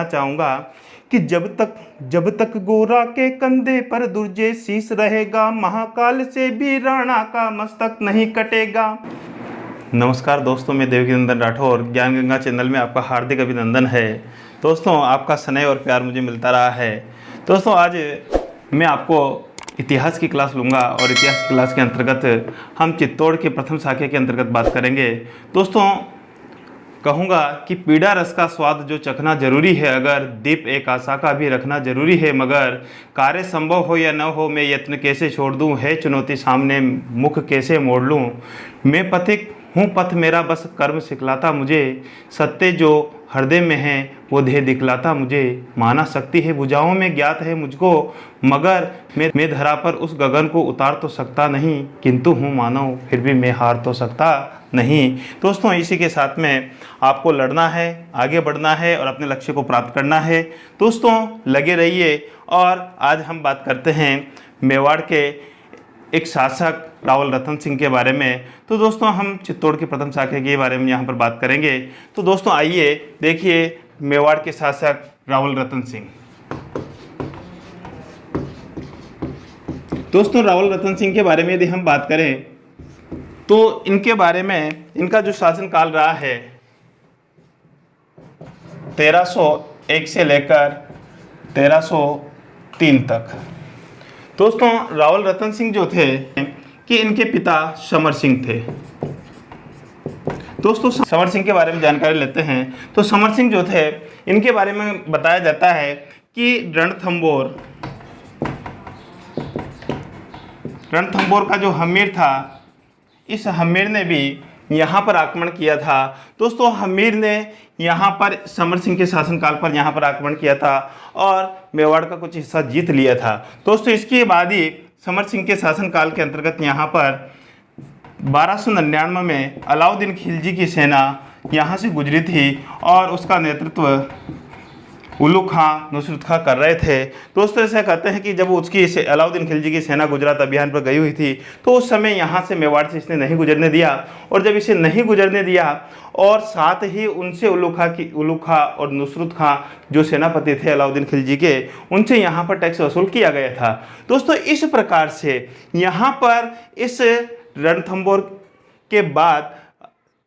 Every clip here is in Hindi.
चाहूँगा कि जब तक गोरा के कंधे पर दुर्जे शीश रहेगा, महाकाल से भी राणा का मस्तक नहीं कटेगा। नमस्कार दोस्तों, मैं देवकीनंदन राठौर ज्ञान गंगा चैनल में आपका हार्दिक अभिनंदन है। दोस्तों, आपका स्नेह और प्यार मुझे मिलता रहा है। दोस्तों, आज मैं आपको इतिहास की क्लास लूँगा और इतिहास की क्लास के अंतर्गत हम चित्तौड़ के प्रथम शाखा के अंतर्गत बात करेंगे। दोस्तों, कहूँगा कि पीड़ा रस का स्वाद जो चखना जरूरी है, अगर दीप एक आशा का भी रखना जरूरी है, मगर कार्य संभव हो या न हो मैं यत्न कैसे छोड़ दूँ, है चुनौती सामने मुख कैसे मोड़ लूँ। मैं पथिक हूँ, पथ मेरा बस कर्म सिखलाता मुझे, सत्य जो हृदय में है वो ध्येय दिखलाता मुझे। माना शक्ति है भुजाओं में ज्ञात है मुझको, मगर मैं धरा पर उस गगन को उतार तो सकता नहीं, किंतु हूँ मानव फिर भी मैं हार तो सकता नहीं। दोस्तों, इसी के साथ में आपको लड़ना है, आगे बढ़ना है और अपने लक्ष्य को प्राप्त करना है। दोस्तों, लगे रहिए। और आज हम बात करते हैं मेवाड़ के एक शासक रावल रतन सिंह के बारे में। तो दोस्तों, हम चित्तौड़ के प्रथम शाखा के बारे में यहाँ पर बात करेंगे। तो दोस्तों, आइए देखिए मेवाड़ के शासक रावल रतन सिंह। दोस्तों, रावल रतन सिंह के बारे में यदि हम बात करें तो इनके बारे में, इनका जो शासनकाल रहा है 1301 से लेकर 1303 तक। दोस्तों, रावल रतन सिंह जो थे कि इनके पिता समर सिंह थे। दोस्तों, समर सिंह के बारे में जानकारी लेते हैं। तो समर सिंह जो थे, इनके बारे में बताया जाता है कि रणथंबोर का जो हमीर था, इस हमीर ने भी यहाँ पर आक्रमण किया था। दोस्तों, हमीर ने यहाँ पर समर सिंह के शासनकाल पर यहाँ पर आक्रमण किया था और मेवाड़ का कुछ हिस्सा जीत लिया था। दोस्तों, इसके बाद ही समर सिंह के शासनकाल के अंतर्गत यहाँ पर 1299 में अलाउद्दीन खिलजी की सेना यहाँ से गुजरी थी और उसका नेतृत्व उलुग खां, नुसरत खां कर रहे थे। दोस्तों, ऐसा कहते हैं कि जब उसकी अलाउद्दीन खिलजी की सेना गुजरात अभियान पर गई हुई थी तो उस समय यहाँ से मेवाड़ से इसने नहीं गुजरने दिया, और जब इसे नहीं गुजरने दिया और साथ ही उनसे उलुग खां और नुसरत खां जो सेनापति थे अलाउद्दीन खिलजी के, उनसे यहाँ पर टैक्स वसूल किया गया था। दोस्तों, इस प्रकार से यहाँ पर इस रणथंबोर के बाद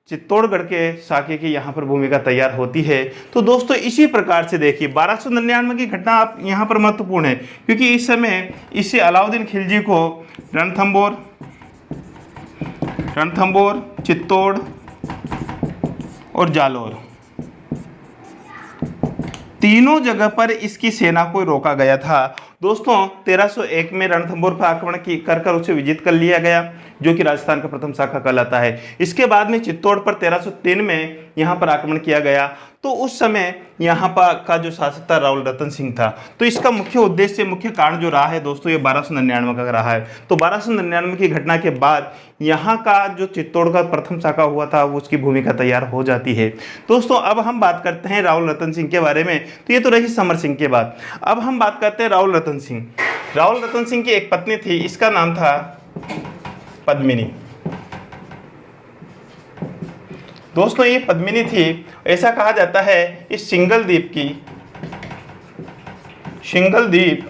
चित्तौड़गढ़ के शाखे की यहाँ पर भूमिका तैयार होती है। तो दोस्तों, इसी प्रकार से देखिए 1299 की घटना आप यहाँ पर महत्वपूर्ण है, क्योंकि इस समय इससे अलाउद्दीन खिलजी को रणथंबोर, चित्तौड़ और जालौर तीनों जगह पर इसकी सेना को रोका गया था। दोस्तों, 1301 में रणथंबोर पर आक्रमण कर उसे विजित कर लिया गया, जो कि राजस्थान का प्रथम शाखा कहलाता है। इसके बाद में चित्तौड़ पर 1303 में यहाँ पर आक्रमण किया गया। तो उस समय यहाँ पर का जो शासक था रावल रतन सिंह था। तो इसका मुख्य उद्देश्य, मुख्य कारण जो रहा है दोस्तों, ये 1299 का रहा है। तो 1299 की घटना के बाद यहाँ का जो चित्तौड़ का प्रथम शाखा हुआ था वो उसकी भूमिका तैयार हो जाती है। दोस्तों, अब हम बात करते हैं रावल रतन सिंह के बारे में। तो ये तो रही समर सिंह के बाद। अब हम बात करते हैं रावल रतन सिंह। रावल रतन सिंह की एक पत्नी थी, इसका नाम था पद्मिनी। दोस्तों, ये पद्मिनी थी, ऐसा कहा जाता है इस सिंगल द्वीप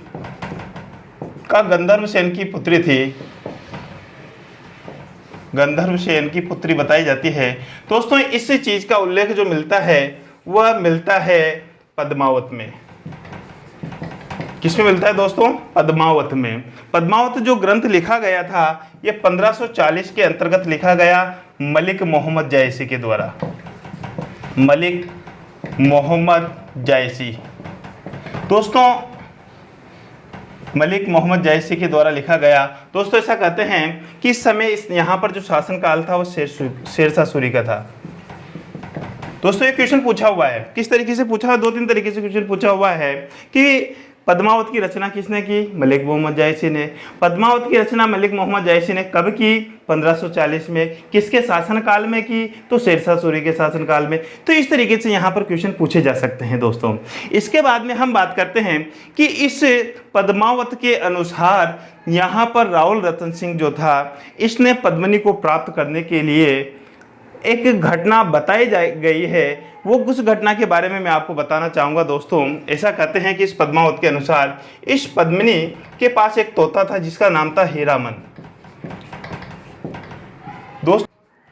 का गंधर्व सेन की पुत्री थी, गंधर्व सेन की पुत्री बताई जाती है। दोस्तों, इस चीज का उल्लेख जो मिलता है वह मिलता है पद्मावत में। किसमें मिलता है दोस्तों? पद्मावत में। पद्मावत जो ग्रंथ लिखा गया था ये 1540 के अंतर्गत लिखा गया मलिक मोहम्मद जायसी के द्वारा। मलिक मोहम्मद जायसी, दोस्तों, मलिक मोहम्मद जायसी के द्वारा लिखा गया। दोस्तों, ऐसा कहते हैं कि इस समय यहाँ पर जो शासनकाल था वो शेरशाह सूरी का था। दोस्तों, ये क्वेश्चन पूछा हुआ है, किस तरीके से पूछा है? 2-3 तरीके से क्वेश्चन पूछा हुआ है कि पद्मावत की रचना किसने की? मलिक मोहम्मद जायसी ने। पद्मावत की रचना मलिक मोहम्मद जायसी ने कब की? 1540 में। किसके शासनकाल में की? तो शेरशाह सूरी के शासनकाल में। तो इस तरीके से यहाँ पर क्वेश्चन पूछे जा सकते हैं दोस्तों। इसके बाद में हम बात करते हैं कि इस पद्मावत के अनुसार यहाँ पर रावल रतन सिंह जो था, इसने पद्मिनी को प्राप्त करने के लिए एक घटना बताई गई है, वो उस घटना के बारे में मैं आपको बताना चाहूँगा दोस्तों। ऐसा कहते हैं कि इस पद्मावत के अनुसार इस पद्मिनी के पास एक तोता था जिसका नाम था हीरामन। दोस्त,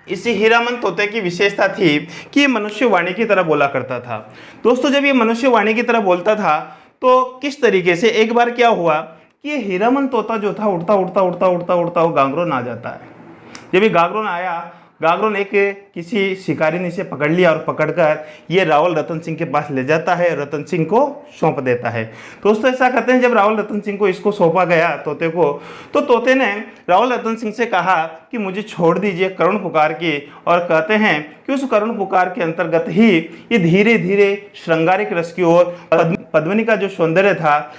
इसी हीरामन तोते की विशेषता थी कि ये मनुष्य वाणी की तरह बोला करता था। दोस्तों, जब ये मनुष्य वाणी की तरह बोलता था तो किस तरीके से, एक बार क्या हुआ कि ये हीरामन तोता जो था उड़ता उड़ता उड़ता उड़ता उड़ता वो गागरोन आ जाता है। जब ये गागरोन आया, गागरोन एक किसी शिकारी ने इसे पकड़ लिया और पकड़कर ये रावल रतन सिंह के पास ले जाता है, रतन सिंह को सौंप देता है। दोस्तों, ऐसा कहते हैं जब रावल रतन सिंह को इसको सौंपा गया तोते को, तो तोते ने रावल रतन सिंह से कहा कि मुझे छोड़ दीजिए करुण पुकार की, और कहते हैं कि उस करुण पुकार के अंतर्गत ही ये धीरे धीरे श्रृंगारिक रस की ओर, पद्मिनी का जो सौंदर्य था,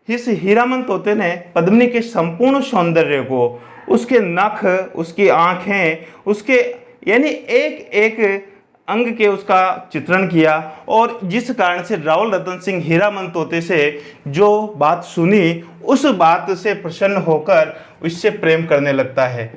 इस हीरामन तोते ने पद्मिनी के संपूर्ण सौंदर्य को, उसके नख, उसकी आंखें, उसके यानी एक एक अंग के उसका चित्रण किया, और जिस कारण से रावल रतन सिंह हीरामन तोते से जो बात सुनी उस बात से प्रसन्न होकर इससे प्रेम करने लगता है।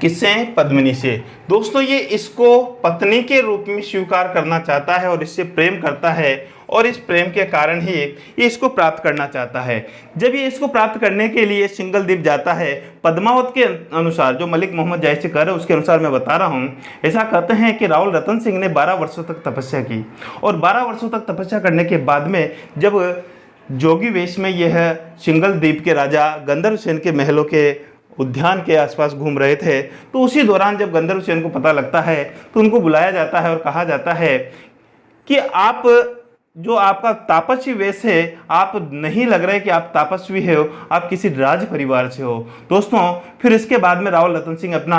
किससे? पद्मिनी से। दोस्तों, ये इसको पत्नी के रूप में स्वीकार करना चाहता है और इससे प्रेम करता है, और इस प्रेम के कारण ही ये इसको प्राप्त करना चाहता है। जब ये इसको प्राप्त करने के लिए सिंगल द्वीप जाता है, पद्मावत के अनुसार, जो मलिक मोहम्मद जैसे कर है उसके अनुसार मैं बता रहा हूँ, ऐसा कहते हैं कि रावल रतन सिंह ने 12 वर्षों तक तपस्या की, और 12 वर्षों तक तपस्या करने के बाद में जब जोगी वेश में यह सिंगल द्वीप के राजा गंधर्व सेन के महलों के उद्यान के आसपास घूम रहे थे, तो उसी दौरान जब गंधर्व सेन को पता लगता है तो उनको बुलाया जाता है और कहा जाता है कि आप जो आपका तापस्वी वेश है, आप नहीं लग रहे कि आप तापस्वी हो, आप किसी राज परिवार से हो। दोस्तों, फिर इसके बाद में रावल रतन सिंह अपना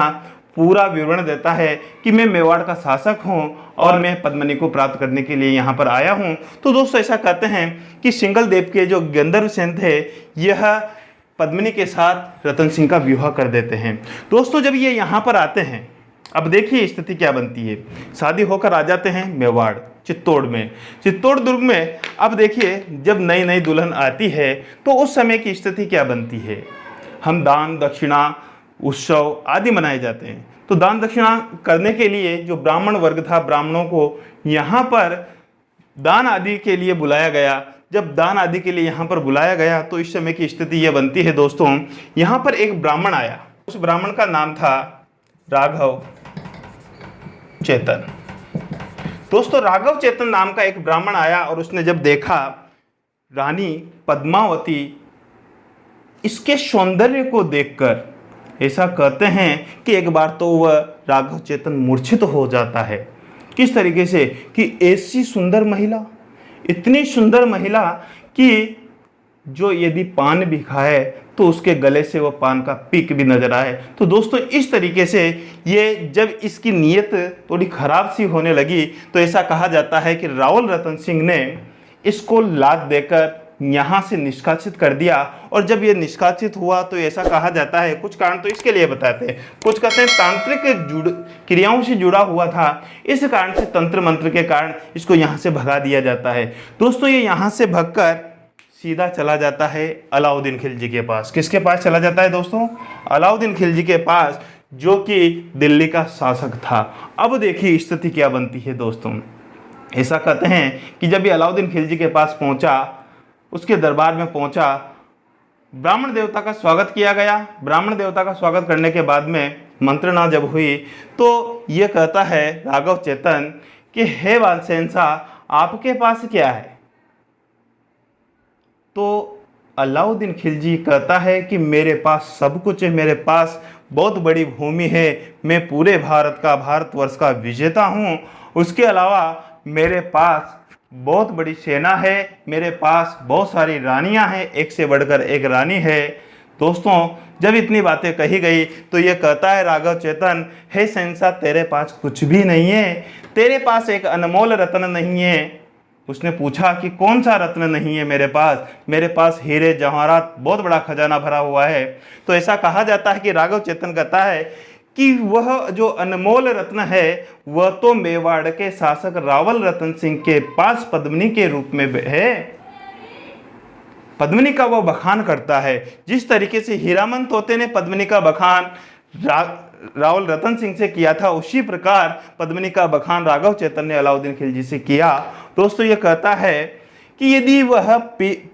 पूरा विवरण देता है कि मैं मेवाड़ का शासक हूं और मैं पद्मिनी को प्राप्त करने के लिए यहाँ पर आया हूँ। तो दोस्तों, ऐसा कहते हैं कि सिंगल देव के जो गंधर्व सेन थे, यह पद्मिनी के साथ रतन सिंह का विवाह कर देते हैं। दोस्तों, जब ये यहाँ पर आते हैं, अब देखिए स्थिति क्या बनती है। शादी होकर आ जाते हैं मेवाड़, चित्तौड़ में, चित्तौड़ दुर्ग में। अब देखिए, जब नई नई दुल्हन आती है तो उस समय की स्थिति क्या बनती है। हम दान दक्षिणा उत्सव आदि मनाए जाते हैं। तो दान दक्षिणा करने के लिए जो ब्राह्मण वर्ग था, ब्राह्मणों को यहाँ पर दान आदि के लिए बुलाया गया। जब दान आदि के लिए यहाँ पर बुलाया गया तो इस समय की स्थिति यह बनती है दोस्तों, यहाँ पर एक ब्राह्मण आया। उस ब्राह्मण का नाम था राघव चेतन। दोस्तों, राघव चेतन नाम का एक ब्राह्मण आया और उसने जब देखा रानी पद्मावती, इसके सौंदर्य को देखकर ऐसा कहते हैं कि एक बार तो वह राघव चेतन मूर्छित हो जाता है। किस तरीके से कि ऐसी सुंदर महिला, इतनी सुंदर महिला कि जो यदि पान भी खाए तो उसके गले से वो पान का पीक भी नजर आए। तो दोस्तों, इस तरीके से ये जब इसकी नीयत थोड़ी खराब सी होने लगी तो ऐसा कहा जाता है कि रावल रतन सिंह ने इसको लात देकर यहाँ से निष्कासित कर दिया। और जब ये निष्कासित हुआ तो ऐसा कहा जाता है, कुछ कारण तो इसके लिए बताते हैं, कुछ कहते हैं तांत्रिक क्रियाओं से जुड़ा हुआ था, इस कारण से तंत्र मंत्र के कारण इसको यहाँ से भगा दिया जाता है। दोस्तों, ये यहाँ से भगकर सीधा चला जाता है अलाउद्दीन खिलजी के पास। किसके पास चला जाता है दोस्तों? अलाउद्दीन खिलजी के पास, जो कि दिल्ली का शासक था। अब देखिए स्थिति क्या बनती है दोस्तों। ऐसा कहते हैं कि जब ये अलाउद्दीन खिलजी के पास पहुंचा, उसके दरबार में पहुंचा, ब्राह्मण देवता का स्वागत किया गया। ब्राह्मण देवता का स्वागत करने के बाद में मंत्रणा जब हुई तो ये कहता है राघव चेतन कि हे बादशाह, आपके पास क्या है? तो अलाउद्दीन खिलजी कहता है कि मेरे पास सब कुछ है, मेरे पास बहुत बड़ी भूमि है, मैं पूरे भारतवर्ष का विजेता हूँ। उसके अलावा मेरे पास बहुत बड़ी सेना है, मेरे पास बहुत सारी रानियां हैं, एक से बढ़कर एक रानी है। दोस्तों, जब इतनी बातें कही गई तो ये कहता है राघव चेतन, हे शहंशाह, तेरे पास कुछ भी नहीं है, तेरे पास एक अनमोल रत्न नहीं है। उसने पूछा कि कौन सा रत्न नहीं है मेरे पास? मेरे पास हीरे जवाहरात, बहुत बड़ा खजाना भरा हुआ है। तो ऐसा कहा जाता है कि राघव चेतन कहता है कि वह जो अनमोल रत्न है वह तो मेवाड़ के शासक रावल रतन सिंह के पास पद्मिनी के रूप में है। पद्मिनी का वह बखान करता है। जिस तरीके से हीरामन तोते ने पद्मिनी का बखान रावल रतन सिंह से किया था, उसी प्रकार पद्मिनी का बखान राघव चेतन ने अलाउद्दीन खिलजी से किया। दोस्तों ये कहता है कि यदि वह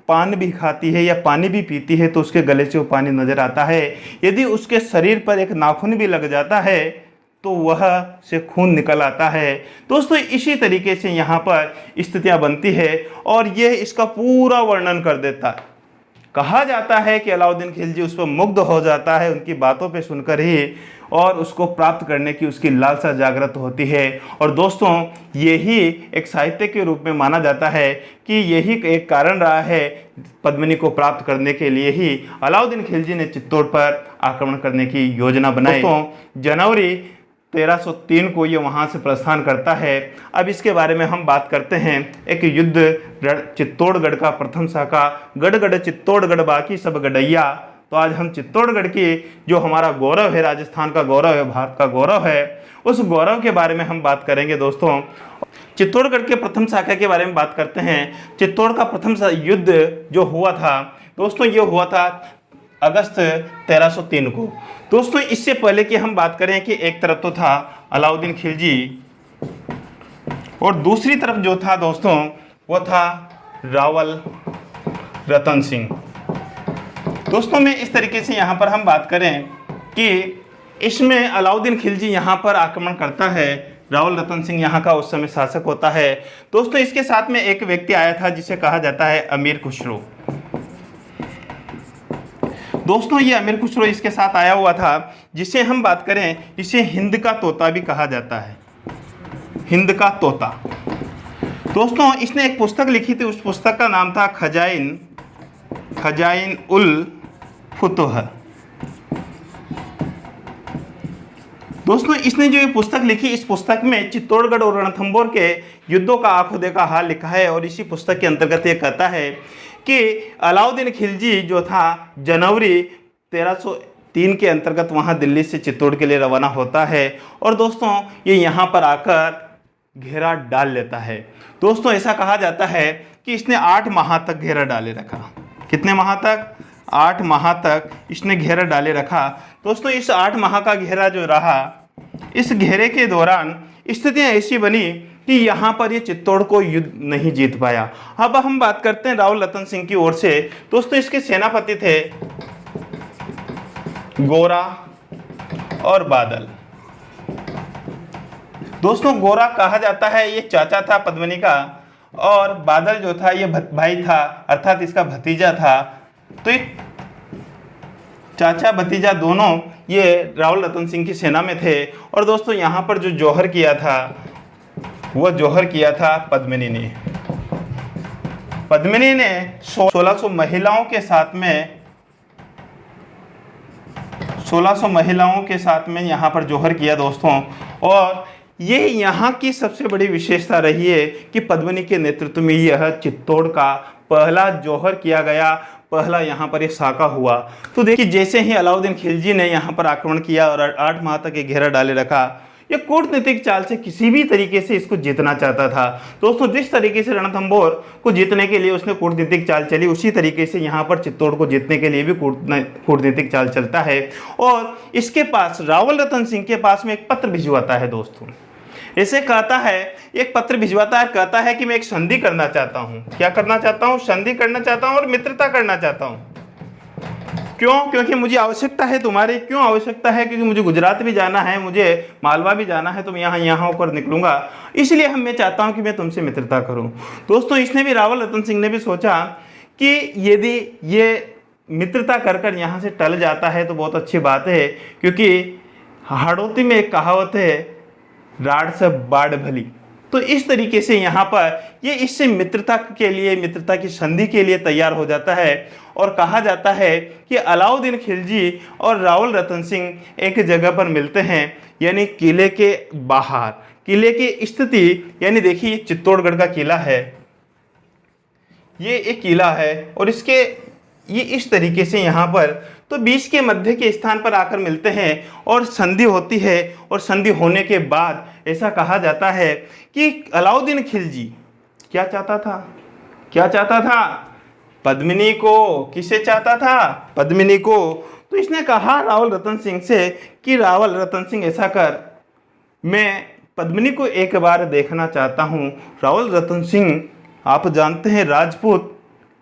पान भी खाती है या पानी भी पीती है तो उसके गले से वो पानी नजर आता है। यदि उसके शरीर पर एक नाखून भी लग जाता है तो वह से खून निकल आता है। दोस्तों इसी तरीके से यहाँ पर स्थितियाँ बनती है और यह इसका पूरा वर्णन कर देता है। कहा जाता है कि अलाउद्दीन खिलजी उस पर मुग्ध हो जाता है उनकी बातों पे सुनकर ही, और उसको प्राप्त करने की उसकी लालसा जागृत होती है। और दोस्तों यही एक साहित्य के रूप में माना जाता है कि यही एक कारण रहा है पद्मिनी को प्राप्त करने के लिए ही अलाउद्दीन खिलजी ने चित्तौड़ पर आक्रमण करने की योजना बनाई। दोस्तों जनवरी 1303 को ये वहाँ से प्रस्थान करता है। अब इसके बारे में हम बात करते हैं। एक युद्ध चित्तौड़गढ़ का प्रथम शाखा, गढ़ चित्तौड़गढ़ बाकी सब गढ़ैया। तो आज हम चित्तौड़गढ़ की जो हमारा गौरव है, राजस्थान का गौरव है, भारत का गौरव है, उस गौरव के बारे में हम बात करेंगे। दोस्तों चित्तौड़गढ़ के प्रथम शाखा के बारे में बात करते हैं। चित्तौड़ का प्रथम युद्ध जो हुआ था दोस्तों, ये हुआ था अगस्त 1303 को। दोस्तों इससे पहले कि हम बात करें कि एक तरफ तो था अलाउद्दीन खिलजी और दूसरी तरफ जो था दोस्तों वो था रावल रतन सिंह। दोस्तों में इस तरीके से यहाँ पर हम बात करें कि इसमें अलाउद्दीन खिलजी यहाँ पर आक्रमण करता है, रावल रतन सिंह यहाँ का उस समय शासक होता है। दोस्तों इसके साथ में एक व्यक्ति आया था जिसे कहा जाता है अमीर खुसरो। दोस्तों ये अमीर खुसरो इसके साथ आया हुआ था, जिसे हम बात करें इसे हिंद का तोता भी कहा जाता है, हिंद का तोता। दोस्तों इसने एक पुस्तक लिखी थी, उस पुस्तक का नाम था खजाइन उल फुतुह। दोस्तों इसने जो ये पुस्तक लिखी, इस पुस्तक में चित्तौड़गढ़ और रणथंभौर के युद्धों का आंखों देखा हाल लिखा है। और इसी पुस्तक के अंतर्गत ये कहता है कि अलाउद्दीन खिलजी जो था जनवरी 1303 के अंतर्गत वहाँ दिल्ली से चित्तौड़ के लिए रवाना होता है। और दोस्तों ये यहाँ पर आकर घेरा डाल लेता है। दोस्तों ऐसा कहा जाता है कि इसने 8 माह तक घेरा डाले रखा। कितने माह तक? 8 माह तक इसने घेरा डाले रखा। दोस्तों इस 8 माह का घेरा जो रहा, इस घेरे के दौरान स्थितियाँ ऐसी बनी कि यहाँ पर ये चित्तौड़ को युद्ध नहीं जीत पाया। अब हम बात करते हैं रावल रतन सिंह की ओर से। दोस्तों इसके सेनापति थे गोरा और बादल। दोस्तों गोरा कहा जाता है ये चाचा था पद्मिनी का, और बादल जो था ये भाई था, अर्थात इसका भतीजा था। तो ये चाचा भतीजा दोनों ये रावल रतन सिंह की सेना में थे। और दोस्तों यहाँ पर जो जौहर किया था वह जौहर किया था पद्मिनी ने। पद्मिनी ने 1600 महिलाओं के साथ में 1600 महिलाओं के साथ में यहाँ पर जौहर किया दोस्तों। और ये यहाँ की सबसे बड़ी विशेषता रही है कि पद्मिनी के नेतृत्व में यह चित्तौड़ का पहला जौहर किया गया, पहला यहाँ पर एक साका हुआ। तो देखिए जैसे ही अलाउद्दीन खिलजी ने यहाँ पर आक्रमण किया और 8 माह तक ये घेरा डाले रखा, ये कूटनीतिक चाल से किसी भी तरीके से इसको जीतना चाहता था। दोस्तों जिस तरीके से रणथंभौर को जीतने के लिए उसने कूटनीतिक चाल चली, उसी तरीके से यहाँ पर चित्तौड़ को जीतने के लिए भी कूटनीतिक चाल चलता है। और इसके पास रावल रतन सिंह के पास में एक पत्र भिजवाता है दोस्तों। इसे कहता है, एक पत्र भिजवाता है, कहता है कि मैं एक संधि करना चाहता हूँ। क्या करना चाहता हूँ? संधि करना चाहता हूँ और मित्रता करना चाहता हूँ। क्यों? क्योंकि मुझे आवश्यकता है तुम्हारी। क्यों आवश्यकता है? क्योंकि मुझे गुजरात भी जाना है, मुझे मालवा भी जाना है, तो मैं यहाँ होकर निकलूंगा, इसलिए मैं चाहता हूँ कि मैं तुमसे मित्रता करूँ। दोस्तों इसने भी, रावल रतन सिंह ने भी सोचा कि यदि ये मित्रता कर कर यहाँ से टल जाता है तो बहुत अच्छी बात है, क्योंकि हाड़ौती में एक कहावत है, राड़ से बाढ़ भली। तो इस तरीके से यहाँ पर ये इससे मित्रता के लिए, मित्रता की संधि के लिए तैयार हो जाता है। और कहा जाता है कि अलाउद्दीन खिलजी और रावल रतन सिंह एक जगह पर मिलते हैं, यानी किले के बाहर। किले की स्थिति, यानी देखिए चित्तौड़गढ़ का किला है, ये एक किला है और इसके ये इस तरीके से यहाँ पर तो बीच के मध्य के स्थान पर आकर मिलते हैं और संधि होती है। और संधि होने के बाद ऐसा कहा जाता है कि अलाउद्दीन खिलजी क्या चाहता था? क्या चाहता था? पद्मिनी को। किसे चाहता था? पद्मिनी को। तो इसने कहा रावल रतन सिंह से कि रावल रतन सिंह ऐसा कर, मैं पद्मिनी को एक बार देखना चाहता हूँ। रावल रतन सिंह, आप जानते हैं राजपूत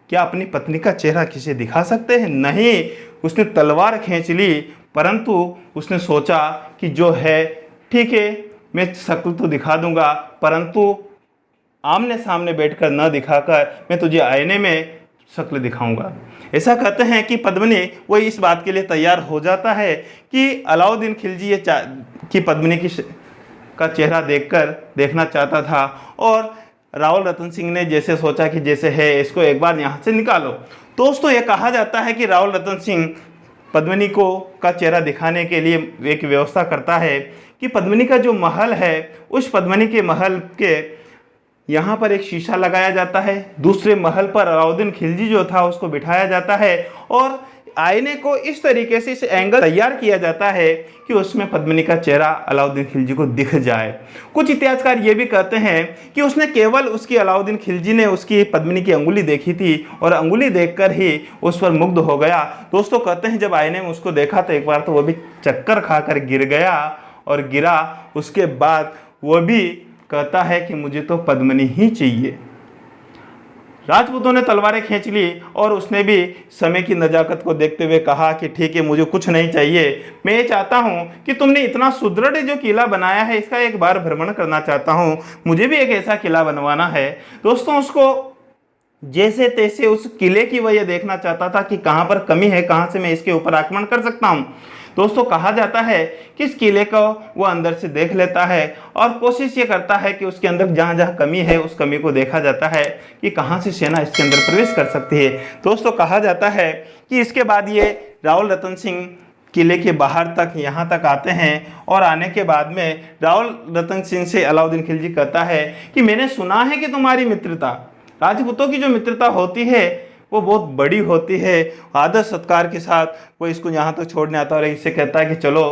क्या अपनी पत्नी का चेहरा किसे दिखा सकते हैं? नहीं। उसने तलवार खींच ली, परंतु उसने सोचा कि जो है ठीक है, मैं शक्ल तो दिखा दूंगा, परंतु आमने सामने बैठकर न दिखाकर मैं तुझे आईने में शक्ल दिखाऊंगा। ऐसा कहते हैं कि पद्मिनी वो इस बात के लिए तैयार हो जाता है कि अलाउद्दीन खिलजी ये कि पद्मिनी का चेहरा देखना चाहता था, और रावल रतन सिंह ने जैसे सोचा कि जैसे है इसको एक बार यहाँ से निकालो। दोस्तों, ये कहा जाता है कि रावल रतन सिंह पद्मिनी का चेहरा दिखाने के लिए एक व्यवस्था करता है कि पद्मिनी का जो महल है, उस पद्मिनी के महल के यहाँ पर एक शीशा लगाया जाता है। दूसरे महल पर अलाउद्दीन खिलजी जो था उसको बिठाया जाता है, और आईने को इस तरीके से इस एंगल तैयार किया जाता है कि उसमें पद्मिनी का चेहरा अलाउद्दीन खिलजी को दिख जाए। कुछ इतिहासकार ये भी कहते हैं कि उसने केवल उसकी अलाउद्दीन खिलजी ने उसकी पद्मिनी की अंगुली देखी थी और अंगुली देखकर ही उस पर मुग्ध हो गया। दोस्तों, कहते हैं जब आईने में उसको देखा तो एक बार तो वो भी चक्कर खाकर गिर गया, और गिरा उसके बाद वो भी कहता है कि मुझे तो पद्मिनी ही चाहिए। राजपूतों ने तलवारें खींच ली और उसने भी समय की नजाकत को देखते हुए कहा कि ठीक है, मुझे कुछ नहीं चाहिए, मैं ये चाहता हूँ कि तुमने इतना सुदृढ़ जो किला बनाया है इसका एक बार भ्रमण करना चाहता हूँ, मुझे भी एक ऐसा किला बनवाना है। दोस्तों, उसको जैसे तैसे उस किले की वह देखना चाहता था कि कहाँ पर कमी है, कहाँ से मैं इसके ऊपर आक्रमण कर सकता हूँ। दोस्तों, कहा जाता है कि इस किले को वो अंदर से देख लेता है और कोशिश ये करता है कि उसके अंदर जहाँ जहाँ कमी है उस कमी को देखा जाता है कि कहाँ से सेना इसके अंदर प्रवेश कर सकती है। दोस्तों, कहा जाता है कि इसके बाद ये रावल रतन सिंह किले के बाहर तक यहाँ तक आते हैं, और आने के बाद में रावल रतन सिंह से अलाउद्दीन खिलजी कहता है कि मैंने सुना है कि तुम्हारी मित्रता, राजपूतों की जो मित्रता होती है वो बहुत बड़ी होती है। आदर सत्कार के साथ वो इसको यहाँ तक छोड़ने आता है और इससे कहता है कि चलो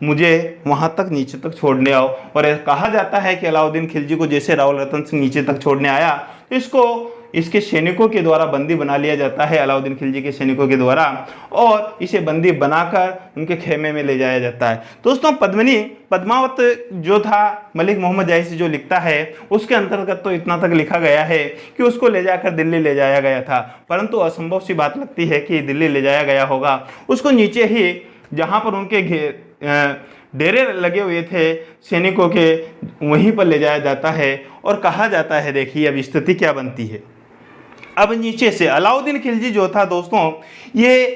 मुझे वहाँ तक नीचे तक छोड़ने आओ। और कहा जाता है कि अलाउद्दीन खिलजी को जैसे रावल रतन सिंह नीचे तक छोड़ने आया तो इसको इसके सैनिकों के द्वारा बंदी बना लिया जाता है, अलाउद्दीन खिलजी के सैनिकों के द्वारा, और इसे बंदी बनाकर उनके खेमे में ले जाया जाता है। दोस्तों, पद्मावत जो था मलिक मोहम्मद जायसी जो लिखता है उसके अंतर्गत तो इतना तक लिखा गया है कि उसको ले जाकर दिल्ली ले जाया गया था, परंतु असंभव सी बात लगती है कि दिल्ली ले जाया गया होगा। उसको नीचे ही जहाँ पर उनके डेरे लगे हुए थे सैनिकों के, वहीं पर ले जाया जाता है। और कहा जाता है, देखिए अब स्थिति क्या बनती है। अब नीचे से अलाउद्दीन खिलजी जो था दोस्तों, ये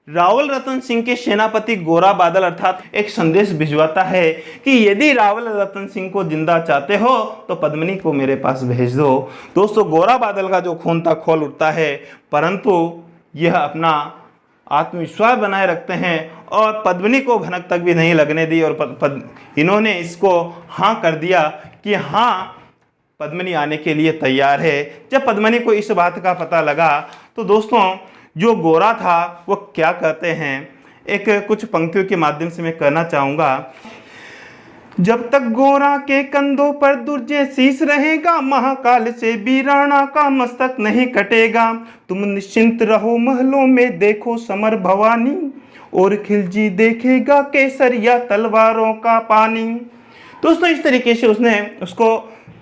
रावल रतन सिंह के सेनापति गोरा बादल अर्थात एक संदेश भिजवाता है कि यदि रावल रतन सिंह को जिंदा चाहते हो तो पद्मिनी को मेरे पास भेज दो। दोस्तों, गोरा बादल का जो खून था खोल उठता है, परंतु यह अपना आत्मविश्वास बनाए रखते हैं और पद्मिनी को भनक तक भी नहीं लगने दी, और इन्होंने इसको हाँ कर दिया कि हाँ, पद्मिनी आने के लिए तैयार है। जब पद्मिनी को इस बात का पता लगा तो दोस्तों, जो गोरा था वो क्या कहते हैं, एक कुछ पंक्तियों के माध्यम से मैं कहना चाहूँगा। जब तक गोरा के कंधों पर दुर्जे शीश रहेगा, महाकाल से भी राणा का मस्तक नहीं कटेगा। तुम निश्चिंत रहो महलों में देखो समर भवानी, और खिलजी देखेगा केसरिया तलवारों का पानी। दोस्तों, इस तरीके से उसने उसको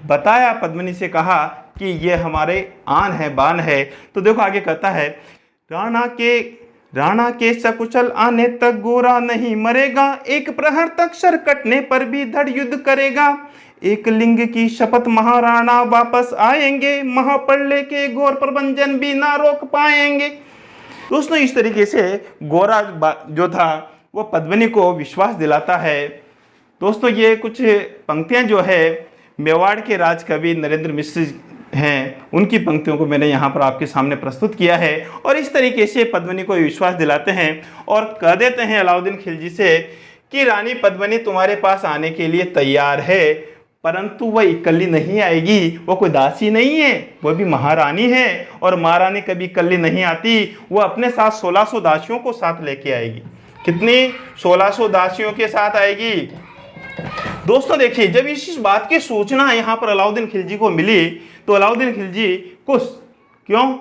बताया, पद्मिनी से कहा कि ये हमारे आन है, बान है। तो देखो आगे कहता है, राणा के सकुशल आने तक गोरा नहीं मरेगा, एक प्रहर तक सर कटने पर भी धड़ युद्ध करेगा। एक लिंग की शपथ महाराणा वापस आएंगे, महापल्ले के घोर प्रबंधन भी ना रोक पाएंगे। दोस्तों, इस तरीके से गोरा जो था वो पद्मिनी को विश्वास दिलाता है। दोस्तों, ये कुछ पंक्तियां जो है मेवाड़ के राजकवि नरेंद्र मिश्र हैं, उनकी पंक्तियों को मैंने यहाँ पर आपके सामने प्रस्तुत किया है, और इस तरीके से पद्मिनी को विश्वास दिलाते हैं और कह देते हैं अलाउद्दीन खिलजी से कि रानी पद्मिनी तुम्हारे पास आने के लिए तैयार है, परंतु वह इकल्ली नहीं आएगी, वो कोई दासी नहीं है, वह भी महारानी है, और महारानी कभी इकल्ली नहीं आती, वो अपने साथ 1600 दासियों को साथ लेके आएगी। कितनी? 1600 दासियों के साथ आएगी। दोस्तों देखिए, जब इस बात की सूचना यहाँ पर अलाउद्दीन खिलजी को मिली तो अलाउद्दीन खिलजी खुश, क्यों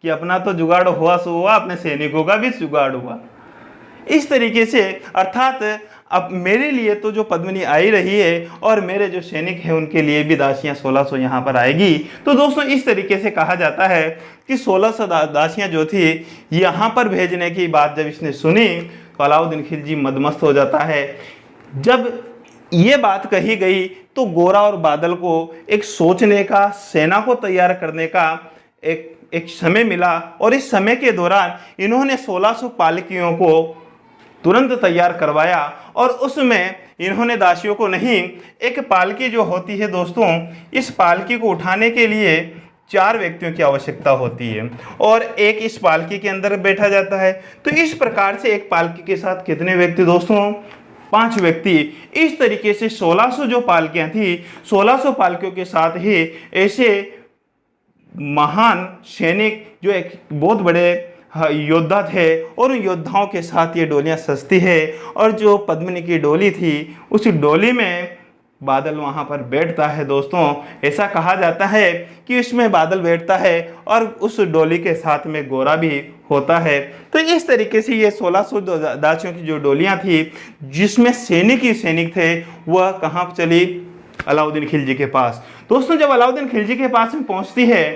कि अपना तो जुगाड़ हुआ सो हुआ, अपने सैनिकों का भी जुगाड़ हुआ। इस तरीके से अर्थात अब मेरे लिए तो जो पद्मिनी आई रही है और मेरे जो सैनिक हैं उनके लिए भी दासियां 1600 यहाँ पर आएगी। तो दोस्तों इस तरीके से कहा जाता है कि 1600 दासियां जो थी यहाँ पर भेजने की बात जब इसने सुनी तो अलाउद्दीन खिलजी मदमस्त हो जाता है। जब ये बात कही गई तो गोरा और बादल को एक सोचने का, सेना को तैयार करने का एक समय मिला और इस समय के दौरान इन्होंने 1600 पालकियों को तुरंत तैयार करवाया और उसमें इन्होंने दासियों को नहीं, एक पालकी जो होती है दोस्तों, इस पालकी को उठाने के लिए 4 व्यक्तियों की आवश्यकता होती है और एक इस पालकी के अंदर बैठा जाता है। तो इस प्रकार से एक पालकी के साथ कितने व्यक्ति दोस्तों? 5 व्यक्ति। इस तरीके से 1600 जो पालकियां थी, 1600 पालकियों के साथ ही ऐसे महान सैनिक जो एक बहुत बड़े योद्धा थे और उन योद्धाओं के साथ ये डोलियां सजती है और जो पद्मिनी की डोली थी उस डोली में बादल वहाँ पर बैठता है दोस्तों। ऐसा कहा जाता है कि इसमें बादल बैठता है और उस डोली के साथ में गोरा भी होता है। तो इस तरीके से ये 1600 दासियों की जो डोलियाँ थी जिसमें सैनिक ही सैनिक थे, वह कहाँ चली? अलाउद्दीन खिलजी के पास। दोस्तों जब अलाउद्दीन खिलजी के पास में पहुँचती है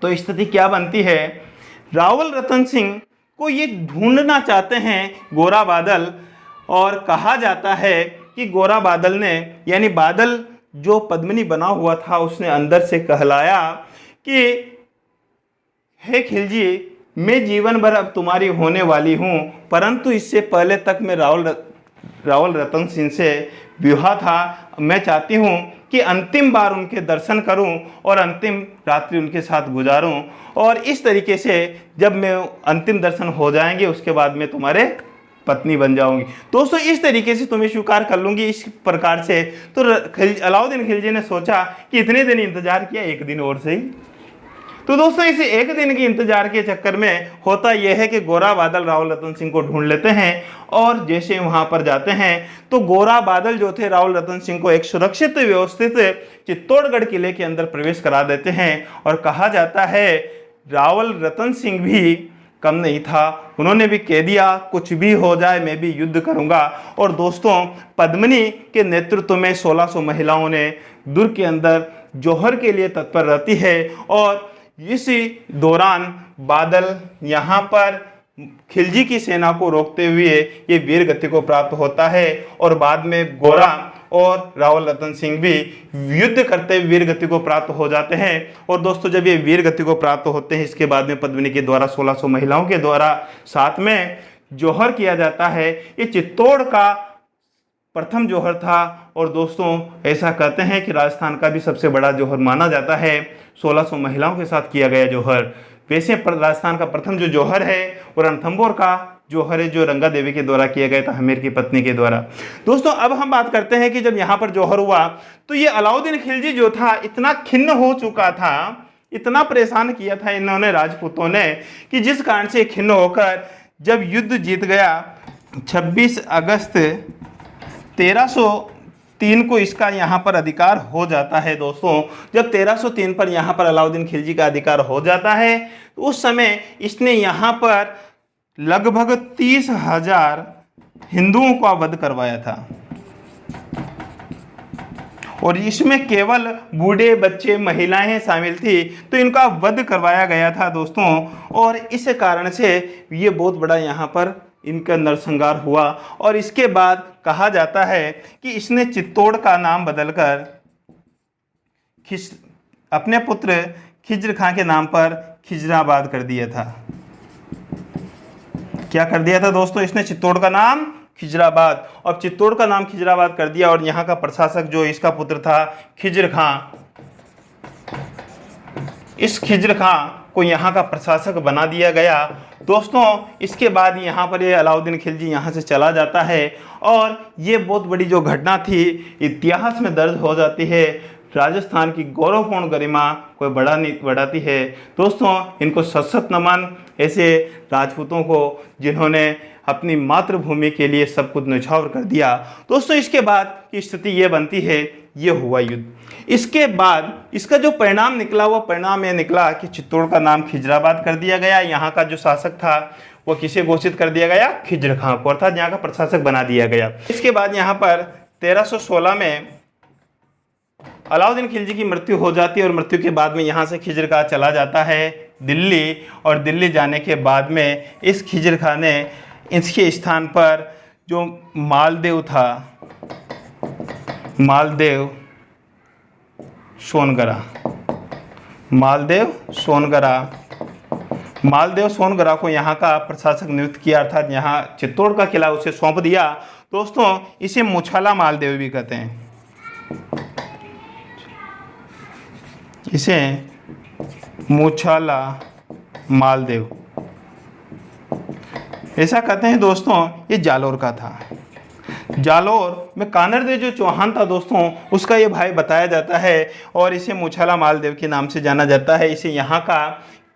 तो स्थिति क्या बनती है? रावल रतन सिंह को ये ढूंढना चाहते हैं गोरा बादल और कहा जाता है कि गोरा बादल ने, यानी बादल जो पद्मिनी बना हुआ था, उसने अंदर से कहलाया कि हे खिलजी, मैं जीवन भर अब तुम्हारी होने वाली हूँ, परंतु इससे पहले तक मैं रावल रतन सिंह से विवाह था। मैं चाहती हूँ कि अंतिम बार उनके दर्शन करूं और अंतिम रात्रि उनके साथ गुजारूं और इस तरीके से जब मैं अंतिम दर्शन हो जाएंगे उसके बाद मैं तुम्हारे पत्नी बन जाऊंगी। दोस्तों इस तरीके से तुम्हें स्वीकार कर लूंगी। इस प्रकार से तो अलाउद्दीन खिलजी ने सोचा कि इतने दिन इंतजार किया, एक दिन और सही। तो दोस्तों इस एक दिन के इंतजार के चक्कर में होता यह है कि गोरा बादल रावल रतन सिंह को ढूंढ लेते हैं और जैसे वहां पर जाते हैं तो गोरा बादल जो थे रावल रतन सिंह को एक सुरक्षित व्यवस्थित चित्तौड़गढ़ किले के अंदर प्रवेश करा देते हैं और कहा जाता है रावल रतन सिंह भी कम नहीं था, उन्होंने भी कह दिया कुछ भी हो जाए मैं भी युद्ध करूंगा। और दोस्तों पद्मिनी के नेतृत्व में 1600 महिलाओं ने दुर्ग के अंदर जौहर के लिए तत्पर रहती है और इसी दौरान बादल यहाँ पर खिलजी की सेना को रोकते हुए ये वीर गति को प्राप्त होता है और बाद में गोरा और रावल रतन सिंह भी युद्ध करते हुए वीर गति को प्राप्त हो जाते हैं। और दोस्तों जब ये वीर गति को प्राप्त होते हैं इसके बाद में पद्मिनी के द्वारा 1600 महिलाओं के द्वारा साथ में जौहर किया जाता है। ये चित्तौड़ का प्रथम जौहर था और दोस्तों ऐसा कहते हैं कि राजस्थान का भी सबसे बड़ा जौहर माना जाता है। 1600 महिलाओं के साथ किया गया जौहर। वैसे राजस्थान का प्रथम जो जौहर है वो रणथंभौर का जौहर है जो रंगा देवी के द्वारा किया गया था, हमीर की पत्नी के द्वारा। दोस्तों अब हम बात करते हैं कि जब यहाँ पर जौहर हुआ तो ये अलाउद्दीन खिलजी जो था इतना खिन्न हो चुका था, इतना परेशान किया था इन्होंने राजपूतों ने कि जिस कारण से खिन्न होकर जब युद्ध जीत गया 26 अगस्त 1303 को इसका यहाँ पर अधिकार हो जाता है। दोस्तों जब 1303 पर यहाँ पर अलाउद्दीन खिलजी का अधिकार हो जाता है तो उस समय इसने यहाँ पर लगभग 30,000 हिंदुओं का वध करवाया था और इसमें केवल बूढ़े बच्चे महिलाएं शामिल थी, तो इनका वध करवाया गया था दोस्तों। और इस कारण से ये बहुत बड़ा यहाँ पर इनका नरसंहार हुआ और इसके बाद कहा जाता है कि इसने चित्तौड़ का नाम बदलकर अपने पुत्र खिज्र खां के नाम पर खिजराबाद कर दिया था। क्या कर दिया था दोस्तों? इसने चित्तौड़ का नाम खिजराबाद, अब चित्तौड़ का नाम खिजराबाद कर दिया और यहाँ का प्रशासक जो इसका पुत्र था खिज्र खां, इस खिज्र खां को यहाँ का प्रशासक बना दिया गया। दोस्तों इसके बाद यहाँ पर ये अलाउद्दीन खिलजी यहाँ से चला जाता है और ये बहुत बड़ी जो घटना थी इतिहास में दर्ज हो जाती है। राजस्थान की गौरवपूर्ण गरिमा कोई बढ़ाती है। दोस्तों इनको सशक्त नमन ऐसे राजपूतों को जिन्होंने अपनी मातृभूमि के लिए सब कुछ न्यौछावर कर दिया। दोस्तों इसके बाद की स्थिति ये बनती है, ये हुआ युद्ध। इसके बाद इसका जो परिणाम निकला वो परिणाम ये निकला कि चित्तौड़ का नाम खिजराबाद कर दिया गया। यहाँ का जो शासक था वो किसे घोषित कर दिया गया? खिज्र खां को, अर्थात यहाँ का प्रशासक बना दिया गया। इसके बाद यहाँ पर 1316 में अलाउद्दीन खिलजी की मृत्यु हो जाती है और मृत्यु के बाद में यहाँ से खिज्र खां चला जाता है दिल्ली, और दिल्ली जाने के बाद में इस खिज्र खां ने इसके स्थान पर जो मालदेव था, मालदेव सोनगरा को यहाँ का प्रशासक नियुक्त किया, अर्थात यहाँ चित्तौड़ का किला उसे सौंप दिया। दोस्तों इसे मुछाला मालदेव भी कहते हैं, इसे मुछाला मालदेव ऐसा कहते हैं। दोस्तों ये जालोर का था। जालोर में कानरदेव जो चौहान था दोस्तों, उसका ये भाई बताया जाता है और इसे मुछाला मालदेव के नाम से जाना जाता है। इसे यहाँ का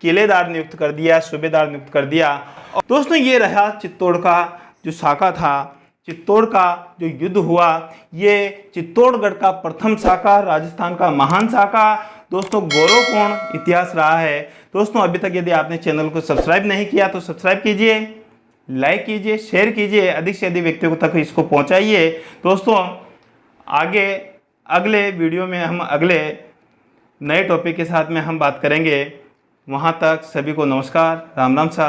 किलेदार नियुक्त कर दिया, सूबेदार नियुक्त कर दिया। और दोस्तों ये रहा चित्तौड़ का जो साका था, चित्तौड़ का जो युद्ध हुआ, ये चित्तौड़गढ़ का प्रथम साका, राजस्थान का महान साका। दोस्तों गौरवपूर्ण इतिहास रहा है। दोस्तों अभी तक यदि आपने चैनल को सब्सक्राइब नहीं किया तो सब्सक्राइब कीजिए, लाइक कीजिए, शेयर कीजिए, अधिक से अधिक व्यक्तियों तक इसको पहुंचाइए। दोस्तों आगे अगले वीडियो में हम अगले नए टॉपिक के साथ में हम बात करेंगे। वहाँ तक सभी को नमस्कार, राम राम सा।